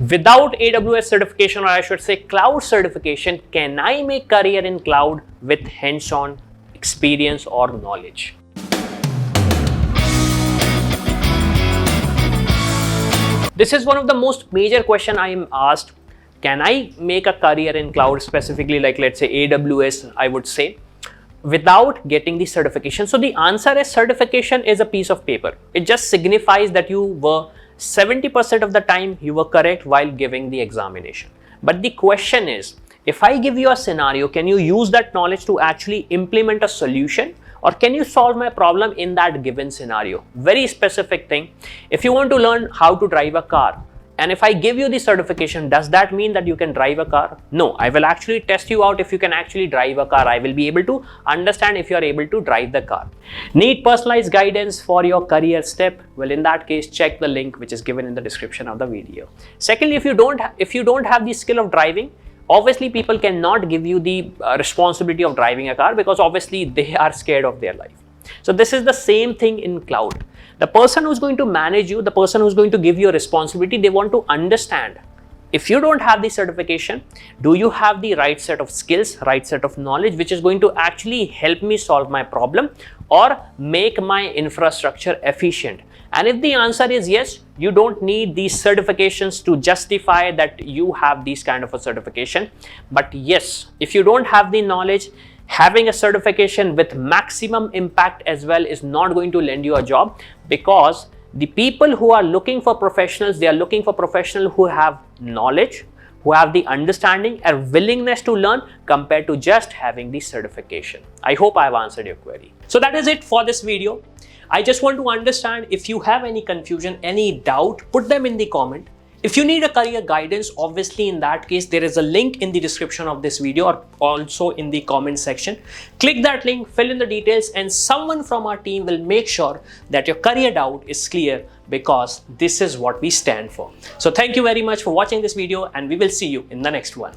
Without AWS certification, or I should say cloud certification, can I make career in cloud with hands-on experience or knowledge? This is one of the most major question I am asked. Can I make a career in cloud, specifically like let's say AWS, I would say, without getting the certification? So the answer is certification is a piece of paper. It just signifies that you were 70% of the time you were correct while giving the examination. But the question is, if I give you a scenario, can you use that knowledge to actually implement a solution? Or can you solve my problem in that given scenario? Very specific thing. If you want to learn how to drive a car, and if I give you the certification, does that mean that you can drive a car? No, I will actually test you out if you can actually drive a car. I will be able to understand if you are able to drive the car. Need personalized guidance for your career step? Well, in that case, check the link which is given in the description of the video. Secondly, if you don't have the skill of driving, obviously people cannot give you the responsibility of driving a car, because obviously they are scared of their life. So this is the same thing in cloud. The person who's going to manage you, the person who's going to give you a responsibility, they want to understand, if you don't have the certification, do you have the right set of skills, right set of knowledge, which is going to actually help me solve my problem or make my infrastructure efficient? And if the answer is yes, you don't need these certifications to justify that you have these kind of a certification. But yes, if you don't have the knowledge, having a certification with maximum impact as well is not going to lend you a job, because the people who are looking for professionals, they are looking for professionals who have knowledge, who have the understanding and willingness to learn, compared to just having the certification. I hope I have answered your query. So that is it for this video. I just want to understand, if you have any confusion, any doubt, put them in the comment. If you need a career guidance, obviously in that case, there is a link in the description of this video or also in the comment section. Click that link, fill in the details, and someone from our team will make sure that your career doubt is clear, because this is what we stand for. So thank you very much for watching this video, and we will see you in the next one.